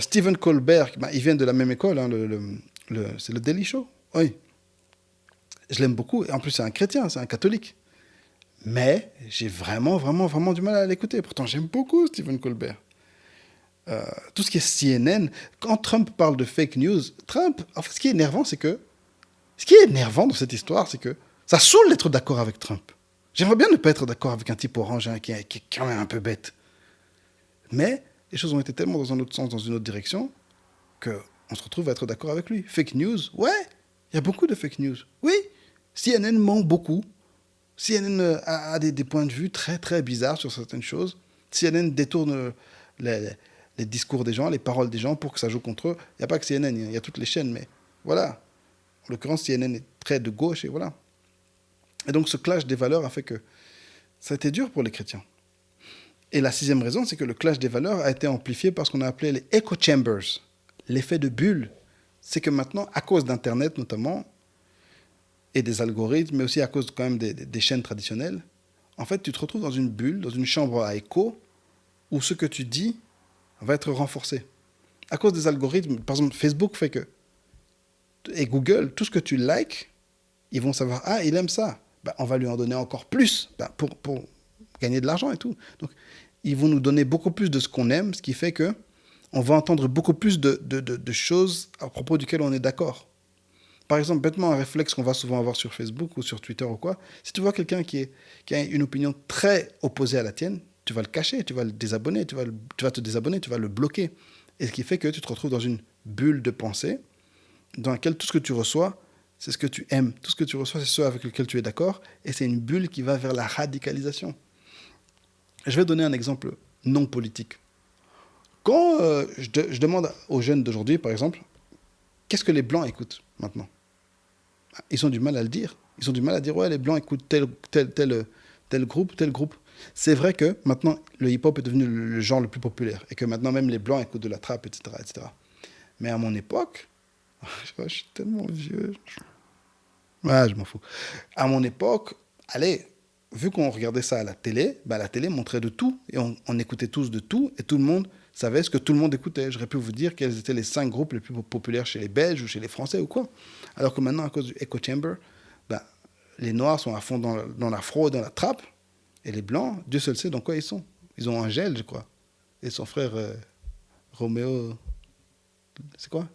Stephen Colbert, ils viennent de la même école, hein, c'est le Daily Show. Oui. Je l'aime beaucoup. Et en plus, c'est un chrétien, c'est un catholique. Mais j'ai vraiment, vraiment, vraiment du mal à l'écouter. Pourtant, j'aime beaucoup Stephen Colbert. Tout ce qui est CNN, quand Trump parle de fake news, en fait, ce qui est énervant dans cette histoire, c'est que ça saoule d'être d'accord avec Trump. J'aimerais bien ne pas être d'accord avec un type orange hein, qui est quand même un peu bête. Mais les choses ont été tellement dans un autre sens, dans une autre direction, qu'on se retrouve à être d'accord avec lui. Fake news, ouais, il y a beaucoup de fake news. Oui, CNN ment beaucoup. CNN a des points de vue très, très bizarres sur certaines choses. CNN détourne les discours des gens, les paroles des gens pour que ça joue contre eux. Il n'y a pas que CNN, il y a toutes les chaînes, mais voilà. En l'occurrence, CNN est très de gauche et voilà. Et donc ce clash des valeurs a fait que ça a été dur pour les chrétiens. Et la sixième raison, c'est que le clash des valeurs a été amplifié par ce qu'on a appelé les echo chambers, l'effet de bulle. C'est que maintenant, à cause d'Internet notamment, et des algorithmes, mais aussi à cause quand même des chaînes traditionnelles, en fait, tu te retrouves dans une bulle, dans une chambre à écho, où ce que tu dis va être renforcé. À cause des algorithmes, par exemple, Facebook fait que, et Google, tout ce que tu likes, ils vont savoir, ah, il aime ça. Ben, on va lui en donner encore plus pour gagner de l'argent et tout. Donc, ils vont nous donner beaucoup plus de ce qu'on aime, ce qui fait que on va entendre beaucoup plus de choses à propos duquel on est d'accord. Par exemple, bêtement, un réflexe qu'on va souvent avoir sur Facebook ou sur Twitter ou quoi, si tu vois quelqu'un qui a une opinion très opposée à la tienne, tu vas le cacher, tu vas le désabonner, tu vas te désabonner, tu vas le bloquer. Et ce qui fait que tu te retrouves dans une bulle de pensée dans laquelle tout ce que tu reçois, c'est ce que tu aimes. Tout ce que tu reçois, c'est ce avec lequel tu es d'accord. Et c'est une bulle qui va vers la radicalisation. Je vais donner un exemple non politique. Quand je demande aux jeunes d'aujourd'hui, par exemple, qu'est-ce que les Blancs écoutent maintenant? Ils ont du mal à le dire. Ils ont du mal à dire, ouais, les Blancs écoutent tel groupe, tel groupe. C'est vrai que maintenant, le hip-hop est devenu le genre le plus populaire et que maintenant, même les Blancs écoutent de la trap, etc., etc. Mais à mon époque, je suis tellement vieux. Ouais, je m'en fous. À mon époque, allez, vu qu'on regardait ça à la télé, bah, la télé montrait de tout et on écoutait tous de tout et tout le monde savait ce que tout le monde écoutait. J'aurais pu vous dire quels étaient les 5 groupes les plus populaires chez les Belges ou chez les Français ou quoi. Alors que maintenant, à cause du echo chamber, bah, les Noirs sont à fond dans la fraude, dans la trappe, et les Blancs, Dieu seul sait dans quoi ils sont. Ils ont Angèle, je crois. Et son frère Roméo, c'est quoi?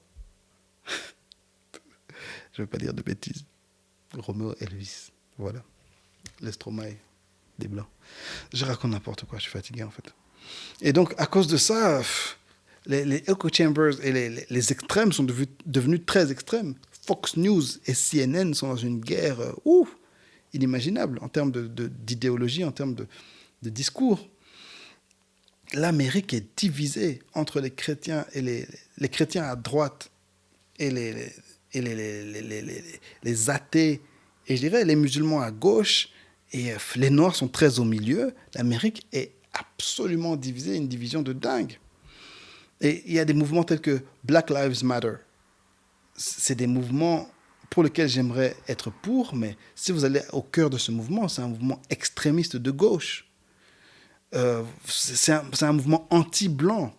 Je ne veux pas dire de bêtises. Roméo Elvis, voilà. L'Estromae des Blancs. Je raconte n'importe quoi, je suis fatigué en fait. Et donc, à cause de ça, les echo chambers et les extrêmes sont devenus très extrêmes. Fox News et CNN sont dans une guerre inimaginable en termes d'idéologie, en termes de discours. L'Amérique est divisée entre les chrétiens et les chrétiens à droite et les athées et je dirais les musulmans à gauche et les noirs sont très au milieu. L'Amérique est absolument divisée, une division de dingue. Et il y a des mouvements tels que Black Lives Matter. C'est des mouvements pour lesquels j'aimerais être pour, mais si vous allez au cœur de ce mouvement, c'est un mouvement extrémiste de gauche. C'est un mouvement anti-blanc.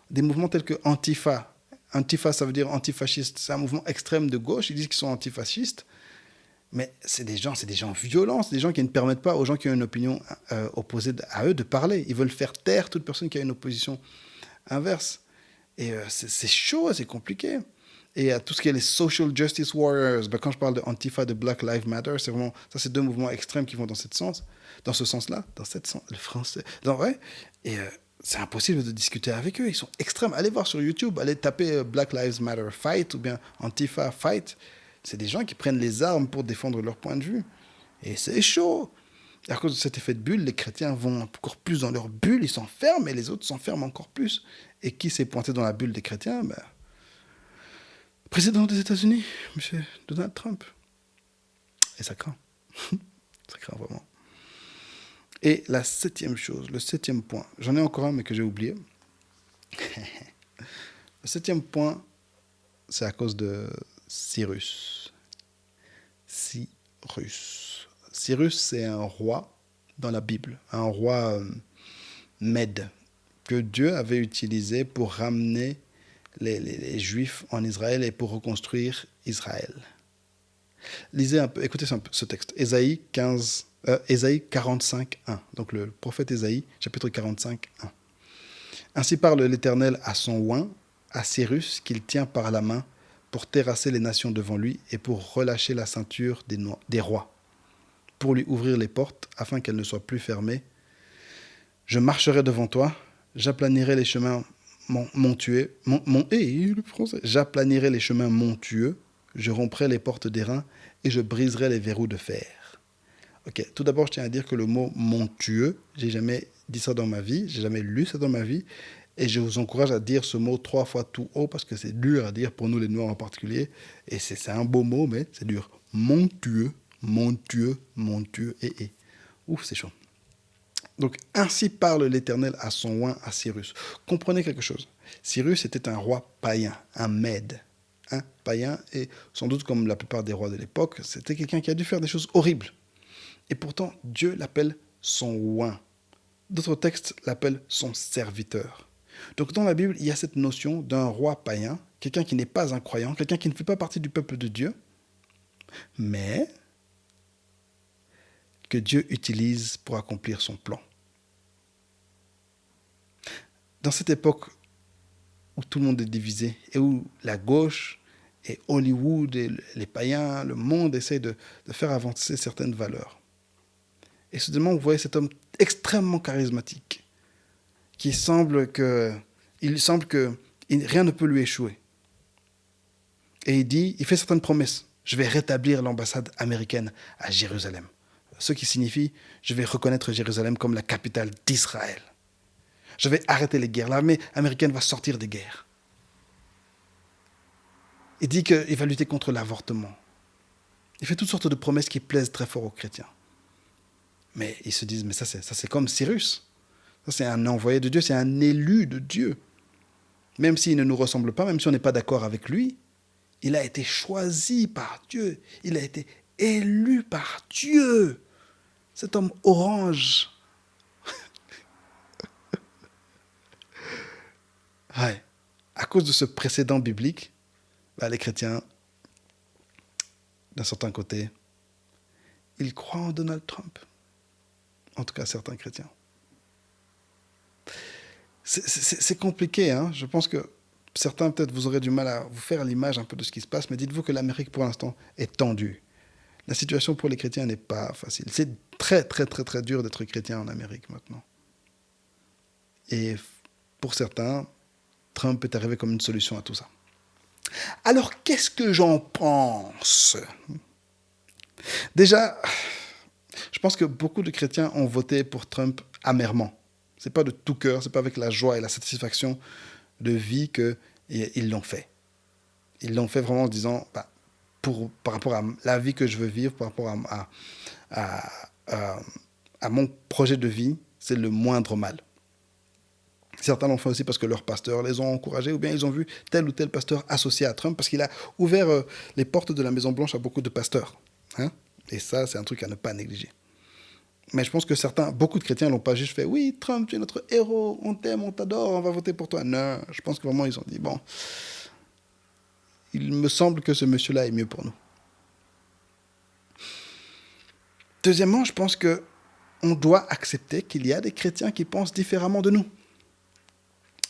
Des mouvements tels que Antifa. Antifa, ça veut dire antifasciste. C'est un mouvement extrême de gauche. Ils disent qu'ils sont antifascistes. Mais c'est des gens violents. C'est des gens qui ne permettent pas aux gens qui ont une opinion opposée à eux de parler. Ils veulent faire taire toute personne qui a une opposition inverse. Et c'est chaud, c'est compliqué. Et tout ce qui est les social justice warriors, quand je parle de Antifa, de Black Lives Matter, c'est vraiment, ça c'est deux mouvements extrêmes qui vont dans ce sens-là, le français. Non, ouais. Et c'est impossible de discuter avec eux, ils sont extrêmes. Allez voir sur YouTube, allez taper Black Lives Matter Fight ou bien Antifa Fight. C'est des gens qui prennent les armes pour défendre leur point de vue. Et c'est chaud. Et à cause de cet effet de bulle, les chrétiens vont encore plus dans leur bulle, ils s'enferment et les autres s'enferment encore plus. Et qui s'est pointé dans la bulle des chrétiens? Président des États-Unis, M. Donald Trump. Et ça craint. Ça craint vraiment. Et la septième chose, le septième point, j'en ai encore un mais que j'ai oublié. Le septième point, c'est à cause de Cyrus. Cyrus, c'est un roi dans la Bible, un roi Mède, que Dieu avait utilisé pour ramener les Juifs en Israël et pour reconstruire Israël. Lisez un peu, écoutez ce texte. Ésaïe 45, 1. Donc le prophète Ésaïe, chapitre 45, 1. Ainsi parle l'Éternel à son oint, à Cyrus, qu'il tient par la main, pour terrasser les nations devant lui et pour relâcher la ceinture des rois, pour lui ouvrir les portes afin qu'elles ne soient plus fermées. Je marcherai devant toi, j'aplanirai les chemins j'aplanirai les chemins montueux, je romprai les portes d'airain et je briserai les verrous de fer. Ok, tout d'abord, je tiens à dire que le mot montueux, j'ai jamais dit ça dans ma vie, j'ai jamais lu ça dans ma vie, et je vous encourage à dire ce mot 3 fois tout haut parce que c'est dur à dire pour nous les Noirs en particulier, et c'est un beau mot, mais c'est dur. Montueux, montueux, montueux, et. Ouf, c'est chaud. Donc, ainsi parle l'Éternel à son oint, à Cyrus. Comprenez quelque chose. Cyrus était un roi païen, un Mède. Un païen, et sans doute comme la plupart des rois de l'époque, c'était quelqu'un qui a dû faire des choses horribles. Et pourtant, Dieu l'appelle son oint. D'autres textes l'appellent son serviteur. Donc dans la Bible, il y a cette notion d'un roi païen, quelqu'un qui n'est pas un croyant, quelqu'un qui ne fait pas partie du peuple de Dieu, mais que Dieu utilise pour accomplir son plan. Dans cette époque où tout le monde est divisé et où la gauche et Hollywood et les païens, le monde essayent de faire avancer certaines valeurs. Et soudainement, vous voyez cet homme extrêmement charismatique qui semble que rien ne peut lui échouer. Et il fait certaines promesses. Je vais rétablir l'ambassade américaine à Jérusalem. Ce qui signifie, je vais reconnaître Jérusalem comme la capitale d'Israël. Je vais arrêter les guerres. L'armée américaine va sortir des guerres. Il dit qu'il va lutter contre l'avortement. Il fait toutes sortes de promesses qui plaisent très fort aux chrétiens. Mais ils se disent, mais ça c'est comme Cyrus. Ça c'est un envoyé de Dieu, c'est un élu de Dieu. Même s'il ne nous ressemble pas, même si on n'est pas d'accord avec lui, il a été choisi par Dieu. Il a été élu par Dieu. Cet homme orange. Ouais. À cause de ce précédent biblique, les chrétiens, d'un certain côté, ils croient en Donald Trump. En tout cas, certains chrétiens. C'est compliqué, hein. Je pense que certains, peut-être, vous aurez du mal à vous faire l'image un peu de ce qui se passe, mais dites-vous que l'Amérique, pour l'instant, est tendue. La situation pour les chrétiens n'est pas facile. C'est très, très, très, très dur d'être chrétien en Amérique maintenant. Et pour certains, Trump est arrivé comme une solution à tout ça. Alors, qu'est-ce que j'en pense ? Déjà, je pense que beaucoup de chrétiens ont voté pour Trump amèrement. Ce n'est pas de tout cœur, ce n'est pas avec la joie et la satisfaction de vie qu'ils l'ont fait. Ils l'ont fait vraiment en disant, par rapport à la vie que je veux vivre, par rapport à mon projet de vie, c'est le moindre mal. Certains l'ont fait aussi parce que leurs pasteurs les ont encouragés, ou bien ils ont vu tel ou tel pasteur associé à Trump, parce qu'il a ouvert les portes de la Maison-Blanche à beaucoup de pasteurs. Hein? Et ça, c'est un truc à ne pas négliger. Mais je pense que beaucoup de chrétiens n'ont pas juste fait « Oui, Trump, tu es notre héros, on t'aime, on t'adore, on va voter pour toi. » Non, je pense que vraiment, ils ont dit « Bon, il me semble que ce monsieur-là est mieux pour nous. » Deuxièmement, je pense qu'on doit accepter qu'il y a des chrétiens qui pensent différemment de nous.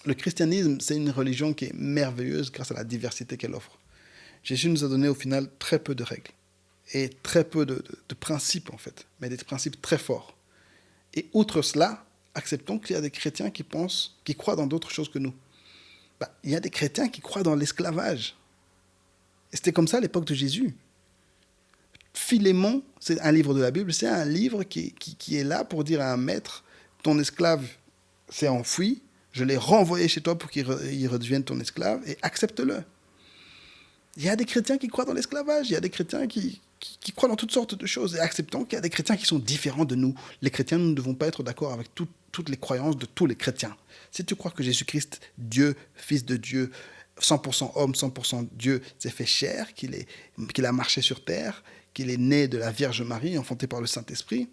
Le christianisme, c'est une religion qui est merveilleuse grâce à la diversité qu'elle offre. Jésus nous a donné au final très peu de règles et très peu de principes en fait, mais des principes très forts. Et outre cela, acceptons qu'il y a des chrétiens qui croient dans d'autres choses que nous. Il y a des chrétiens qui croient dans l'esclavage. Et c'était comme ça à l'époque de Jésus. Philémon, c'est un livre de la Bible, c'est un livre qui est là pour dire à un maître, ton esclave s'est enfui, je l'ai renvoyé chez toi pour qu'il redevienne ton esclave et accepte-le. Il y a des chrétiens qui croient dans l'esclavage, il y a des chrétiens qui croient dans toutes sortes de choses et acceptons qu'il y a des chrétiens qui sont différents de nous. Les chrétiens, nous ne devons pas être d'accord avec toutes les croyances de tous les chrétiens. Si tu crois que Jésus-Christ, Dieu, Fils de Dieu, 100% homme, 100% Dieu, s'est fait chair, qu'il a marché sur terre, qu'il est né de la Vierge Marie, enfanté par le Saint-Esprit,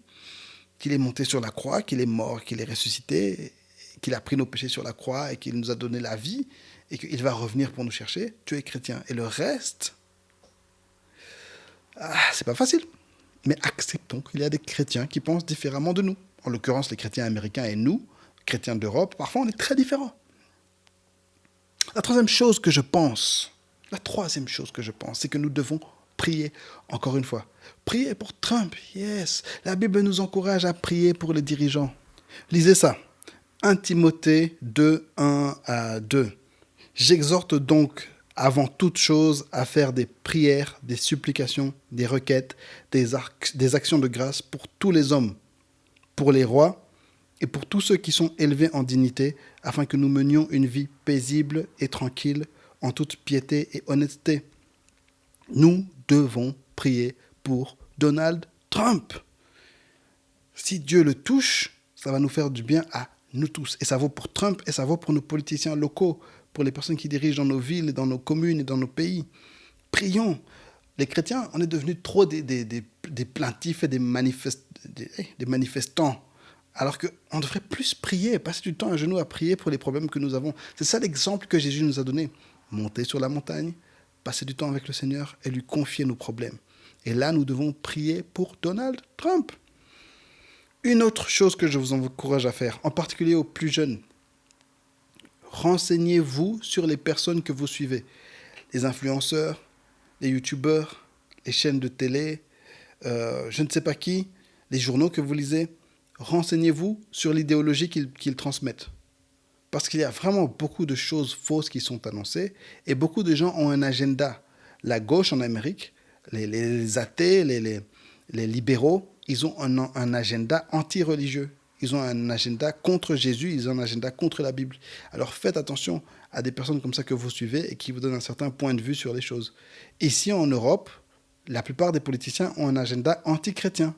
qu'il est monté sur la croix, qu'il est mort, qu'il est ressuscité, qu'il a pris nos péchés sur la croix et qu'il nous a donné la vie et qu'il va revenir pour nous chercher, tu es chrétien. Et le reste, c'est pas facile. Mais acceptons qu'il y a des chrétiens qui pensent différemment de nous. En l'occurrence, les chrétiens américains et nous, chrétiens d'Europe, parfois on est très différents. La troisième chose que je pense, c'est que nous devons prier, encore une fois. Prier pour Trump, yes. La Bible nous encourage à prier pour les dirigeants. Lisez ça. 1 Timothée 2, 1 à 2. J'exhorte donc avant toute chose, à faire des prières, des supplications, des requêtes, des actions de grâce pour tous les hommes, pour les rois et pour tous ceux qui sont élevés en dignité, afin que nous menions une vie paisible et tranquille, en toute piété et honnêteté. Nous devons prier pour Donald Trump. Si Dieu le touche, ça va nous faire du bien à nous tous. Et ça vaut pour Trump et ça vaut pour nos politiciens locaux, pour les personnes qui dirigent dans nos villes, dans nos communes et dans nos pays. Prions. Les chrétiens, on est devenus trop des plaintifs et des manifestants. Alors qu'on devrait plus prier, passer du temps à genoux à prier pour les problèmes que nous avons. C'est ça l'exemple que Jésus nous a donné. Monter sur la montagne, passer du temps avec le Seigneur et lui confier nos problèmes. Et là, nous devons prier pour Donald Trump. Une autre chose que je vous encourage à faire, en particulier aux plus jeunes, renseignez-vous sur les personnes que vous suivez. Les influenceurs, les youtubeurs, les chaînes de télé, je ne sais pas qui, les journaux que vous lisez. Renseignez-vous sur l'idéologie qu'ils transmettent. Parce qu'il y a vraiment beaucoup de choses fausses qui sont annoncées et beaucoup de gens ont un agenda. La gauche en Amérique, les athées, les libéraux, ils ont un agenda anti-religieux. Ils ont un agenda contre Jésus, ils ont un agenda contre la Bible. Alors faites attention à des personnes comme ça que vous suivez et qui vous donnent un certain point de vue sur les choses. Ici en Europe, la plupart des politiciens ont un agenda anti-chrétien,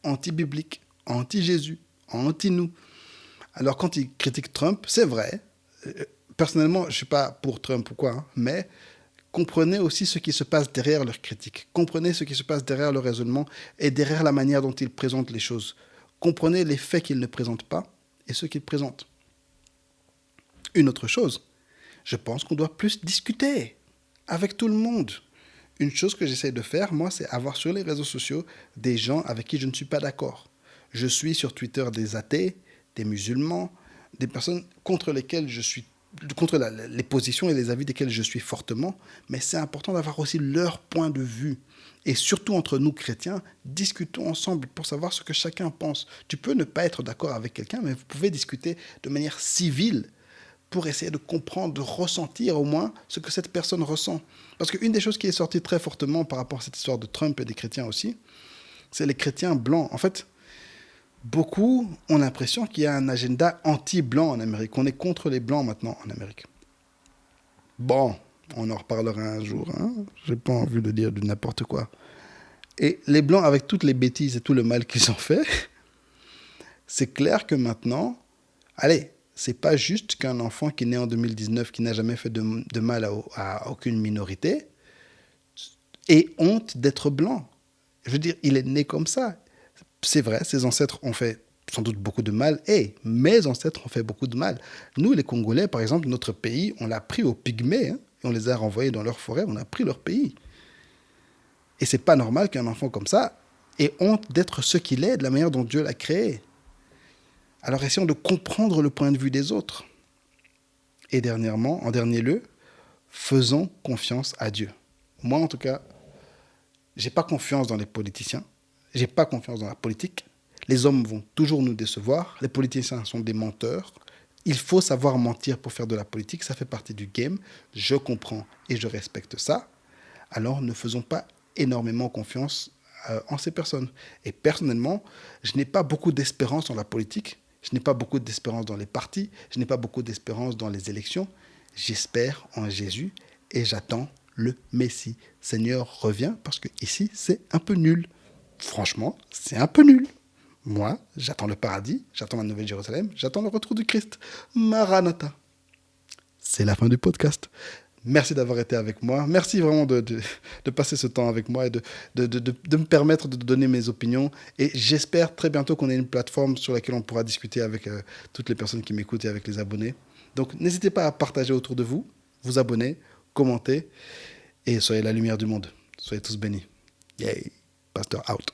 anti-biblique, anti-Jésus, anti-nous. Alors quand ils critiquent Trump, c'est vrai. Personnellement, je ne suis pas pour Trump ou quoi, mais comprenez aussi ce qui se passe derrière leurs critiques. Comprenez ce qui se passe derrière leur raisonnement et derrière la manière dont ils présentent les choses. Comprenez les faits qu'ils ne présentent pas et ceux qu'ils présentent. Une autre chose, je pense qu'on doit plus discuter avec tout le monde. Une chose que j'essaie de faire, moi, c'est avoir sur les réseaux sociaux des gens avec qui je ne suis pas d'accord. Je suis sur Twitter des athées, des musulmans, des personnes contre lesquelles je suis, contre les positions et les avis desquels je suis fortement, mais c'est important d'avoir aussi leur point de vue. Et surtout entre nous chrétiens, discutons ensemble pour savoir ce que chacun pense. Tu peux ne pas être d'accord avec quelqu'un, mais vous pouvez discuter de manière civile pour essayer de comprendre, de ressentir au moins ce que cette personne ressent. Parce qu'une des choses qui est sortie très fortement par rapport à cette histoire de Trump et des chrétiens aussi, c'est les chrétiens blancs. En fait, beaucoup ont l'impression qu'il y a un agenda anti-blanc en Amérique. On est contre les blancs maintenant en Amérique. Bon, on en reparlera un jour. J'ai pas envie de dire du n'importe quoi. Et les blancs, avec toutes les bêtises et tout le mal qu'ils ont fait, c'est clair que maintenant, allez, c'est pas juste qu'un enfant qui est né en 2019, qui n'a jamais fait de mal à aucune minorité, ait honte d'être blanc. Je veux dire, il est né comme ça. C'est vrai, ses ancêtres ont fait sans doute beaucoup de mal. Et mes ancêtres ont fait beaucoup de mal. Nous, les Congolais, par exemple, notre pays, on l'a pris aux Pygmées, et on les a renvoyés dans leur forêt, on a pris leur pays. Et c'est pas normal qu'un enfant comme ça ait honte d'être ce qu'il est, de la manière dont Dieu l'a créé. Alors essayons de comprendre le point de vue des autres. Et dernièrement, en dernier lieu, faisons confiance à Dieu. Moi, en tout cas, j'ai pas confiance dans les politiciens. J'ai pas confiance dans la politique. Les hommes vont toujours nous décevoir. Les politiciens sont des menteurs. Il faut savoir mentir pour faire de la politique. Ça fait partie du game. Je comprends et je respecte ça. Alors, ne faisons pas énormément confiance en ces personnes. Et personnellement, je n'ai pas beaucoup d'espérance dans la politique. Je n'ai pas beaucoup d'espérance dans les partis. Je n'ai pas beaucoup d'espérance dans les élections. J'espère en Jésus et j'attends le Messie. Seigneur, reviens parce que ici, c'est un peu nul. Franchement, c'est un peu nul. Moi, j'attends le paradis, j'attends la Nouvelle Jérusalem, j'attends le retour du Christ. Maranatha. C'est la fin du podcast. Merci d'avoir été avec moi. Merci vraiment de passer ce temps avec moi et de me permettre de donner mes opinions. Et j'espère très bientôt qu'on ait une plateforme sur laquelle on pourra discuter avec toutes les personnes qui m'écoutent et avec les abonnés. Donc, n'hésitez pas à partager autour de vous, vous abonner, commenter et soyez la lumière du monde. Soyez tous bénis. Yay. Pasteur out.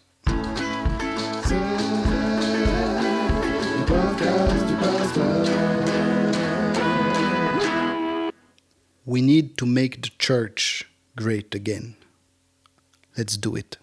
We need to make the church great again. Let's do it.